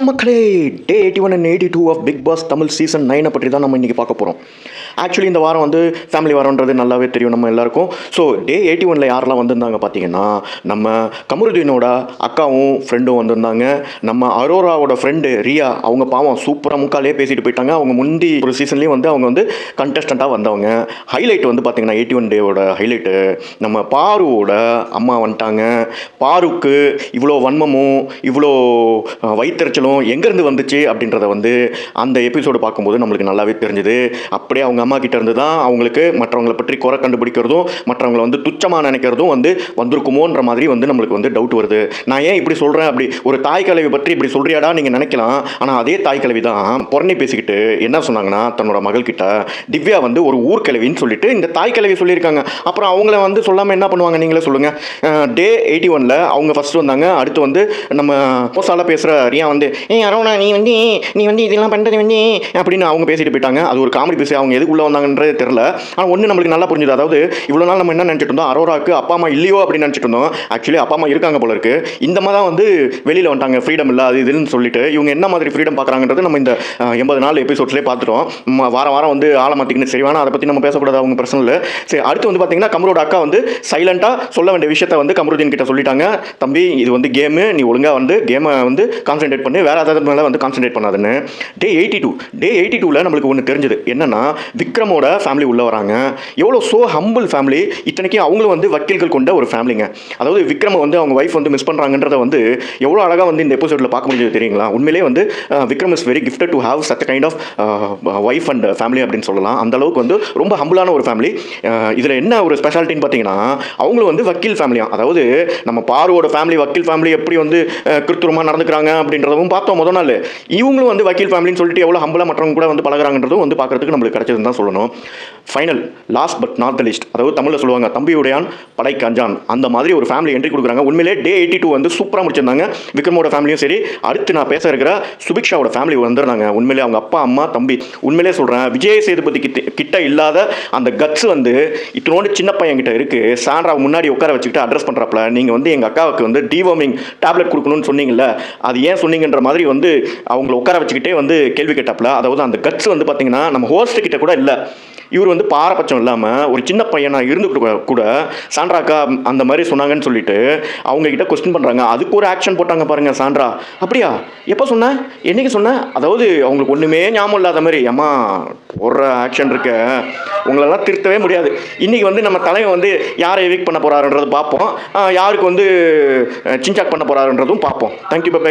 மக்களே, day 81 and 82 of Bigg Boss Tamil season 9 பற்றி தான் நம்ம இன்றைக்கி பார்க்க போகிறோம். ஆக்சுவலி இந்த வாரம் வந்து ஃபேமிலி வாரம்ன்றது நல்லாவே தெரியும் நம்ம எல்லாருக்கும். ஸோ டே 81 யாரெல்லாம் வந்திருந்தாங்க பார்த்தீங்கன்னா, நம்ம கமருதீனோட அக்காவும் ஃப்ரெண்டும் வந்திருந்தாங்க. நம்ம அரோராவோட ஃப்ரெண்டு ரியா, அவங்க பாவம் சூப்பராக முக்காலே பேசிட்டு போயிட்டாங்க. அவங்க முந்தி ஒரு சீசன்லேயும் வந்து அவங்க வந்து கண்டஸ்டண்ட்டாக வந்தவங்க. ஹைலைட் வந்து பார்த்தீங்கன்னா 81 டேவோட ஹைலைட்டு நம்ம பாருவோட அம்மா வந்துட்டாங்க. பாருக்கு இவ்வளோ வன்மமும் இவ்வளோ வைத்தறிச்சலும் எங்கேருந்து வந்துச்சு அப்படின்றத வந்து அந்த எபிசோடு பார்க்கும்போது நம்மளுக்கு நல்லாவே தெரிஞ்சுது. அப்படியே அவங்க அம்மா கிட்ட இருந்து தான் அவங்களுக்கு மற்றவங்களை பற்றி குறை கண்டுபிடிக்கிறதும் மற்றவங்களை வந்து துச்சமாக நினைக்கிறதும் வந்து வந்திருக்குமோன்ற மாதிரி வந்து நம்மளுக்கு வந்து டவுட் வருது. நான் ஏன் இப்படி சொல்கிறேன், அப்படி ஒரு தாய் கலவி பற்றி இப்படி சொல்கிறியாடா நீங்கள் நினைக்கலாம். ஆனால் அதே தாய் கலவி தான் பொறணி பேசிக்கிட்டு என்ன சொன்னாங்கன்னா, தன்னோட மகள்கிட்ட திவ்யா வந்து ஒரு ஊர் கிழவின்னு சொல்லிட்டு இந்த தாய் கிழவி சொல்லியிருக்காங்க. அப்புறம் அவங்கள வந்து சொல்லாமல் என்ன பண்ணுவாங்க நீங்களே சொல்லுங்கள். டே 81 அவங்க ஃபஸ்ட்டு வந்தாங்க. அடுத்து வந்து நம்ம மோசால பேசுகிற ரியா வந்து அரோனா நீ வந்து இதெல்லாம் பண்ணுறது வந்து அப்படின்னு அவங்க பேசிட்டு போயிட்டாங்க. அது ஒரு காமெடி பேசி அவங்க எதுக்குள்ளே வந்தாங்கன்றதே தெரில. ஆனால் ஒன்று நம்மளுக்கு நல்லா புரிஞ்சுது. அதாவது இவ்வளோ நாள் நம்ம என்ன நினச்சிட்டு இருந்தோம், அரோராக்கு அப்பா அம்மா இல்லையோ அப்படின்னு நினச்சிட்டு இருந்தோம். ஆக்சுவலி அப்பா அம்மா இருக்காங்க போல இருக்கு. இந்த மாதிரி தான் வந்து வெளியில் வந்துட்டாங்க, ஃப்ரீடம் இல்லை அது இதுன்னு சொல்லிட்டு. இவங்க என்ன மாதிரி ஃப்ரீடம் பார்க்குறாங்கன்றது நம்ம இந்த 80 நாள் எபிசோட்ஸ்லேயே பார்த்துட்டோம். வாரம் வாரம் வந்து ஆளை மாற்றிக்கின்னு சரி வேணா அதை பற்றி நம்ம பேசக்கூடாது, அவங்க பிரச்சனை. சரி, அடுத்து வந்து பார்த்தீங்கன்னா கமரோட அக்கா வந்து சைலண்ட்டாக சொல்ல வேண்டிய விஷயத்த வந்து கமருதீன் கிட்ட சொல்லிட்டாங்க. தம்பி இது வந்து கேமு, நீ ஒழுங்காக வந்து கேமை வந்து கான்சென்ட்ரேட் பண்ணி வேறு ஏதாவது மேலே வந்து கான்சென்ட்ரேட் பண்ணாதுன்னு. டே 82 நம்மளுக்கு ஒன்று தெரிஞ்சது என்னன்னா, விக்ரமோட ஃபேமிலி உள்ளே வராங்க. எவ்வளோ ஹம்பிள் ஃபேமிலி. இத்தனைக்கும் அவங்களும் வந்து வக்கீல்கள் கொண்ட ஒரு ஃபேமிலிங்க. அதாவது விக்ரம வந்து அவங்க ஒய்ஃப் வந்து மிஸ் பண்ணுறாங்கன்றத வந்து எவ்வளோ அழகாக வந்து இந்த எபிசோடில் பார்க்க முடிஞ்சது தெரியுங்களா. உண்மையிலே வந்து Vikram is very gifted to have such kind of wife and family அப்படின்னு சொல்லலாம். அந்த அளவுக்கு வந்து ரொம்ப ஹம்பிளான ஒரு ஃபேமிலி. இதில் என்ன ஒரு ஸ்பெஷாலிட்டின்னு பார்த்தீங்கன்னா, அவங்களும் வந்து வக்கீல் ஃபேமிலியாக, அதாவது நம்ம பாருவோட ஃபேமிலி வக்கீல் ஃபேமிலி எப்படி வந்து கிருத்துரமாக நடந்துக்கிறாங்க அப்படின்றதும் பார்த்தோம் முதல் நாள். இவங்களும் வந்து வக்கீல் ஃபேமிலின்னு சொல்லிட்டு எவ்வளோ ஹம்பிளாக மற்றவங்க கூட வந்து பழகிறாங்கன்றதும் வந்து பார்க்குறதுக்கு நம்மளுக்கு கிடைச்சதுன்னு தான் சொல்லணும். Final last but not the list, அதாவது தமிழில் சொல்லுவாங்க தம்பியுடையான் படைக்கு அஞ்சான், அந்த மாதிரி ஒரு ஃபேமிலி என்ட்ரி கொடுக்குறாங்க. உண்மையிலே டே 82 வந்து சூப்பராக முடிச்சிருந்தாங்க. விக்ரமோட ஃபேமிலியும் சரி, அடுத்து நான் பேச இருக்கிற சுபிக்ஷாவோட ஃபேமிலி வந்துடுறாங்க. உண்மையிலே அவங்க அப்பா அம்மா தம்பி, உண்மையிலே சொல்கிறேன் விஜய் சேதுபதி கிட்ட இல்லாத அந்த கட்ஸ் வந்து இத்தனோடு சின்ன பையன் கிட்ட இருக்குது. சாண்ட்ரா முன்னாடி உட்கார வச்சுக்கிட்டு அட்ரஸ் பண்ணுறாப்புல, நீங்கள் வந்து எங்கள் அக்காவுக்கு வந்து டிவார்மிங் டேப்லெட் கொடுக்கணும்னு சொன்னீங்கல்ல, அது ஏன் சொன்னீங்கன்ற மாதிரி வந்து அவங்கள உட்கார வச்சுக்கிட்டே வந்து கேள்வி கேட்டாப்புல. அதாவது அந்த கட்ஸ் வந்து பார்த்தீங்கன்னா நம்ம ஹோஸ்ட் கிட்ட கூட இல்லை. இவர் வந்து பாரபட்சம் இல்லாமல் ஒரு சின்ன பையனாக இருந்து கூட சாண்ட்ராக்கா அந்த மாதிரி சொன்னாங்கன்னு சொல்லிட்டு அவங்கக்கிட்ட கொஸ்டின் பண்ணுறாங்க. அதுக்கு ஒரு ஆக்ஷன் போட்டாங்க பாருங்கள் சாண்ட்ரா. அப்படியா, எப்போ சொன்னேன், என்றைக்கு சொன்னேன், அதாவது அவங்களுக்கு ஒன்றுமே ஞாபகம் இல்லாத மாதிரி. அம்மா ஒரு ஆக்ஷன் இருக்க, உங்களெல்லாம் திருத்தவே முடியாது. இன்றைக்கி வந்து நம்ம தலைவன் வந்து யாரை எவிக் பண்ண போகிறாருன்றது பார்ப்போம், யாருக்கு வந்து சின்சாக் பண்ண போகிறாருன்றதும் பார்ப்போம். தேங்க்யூ. பை.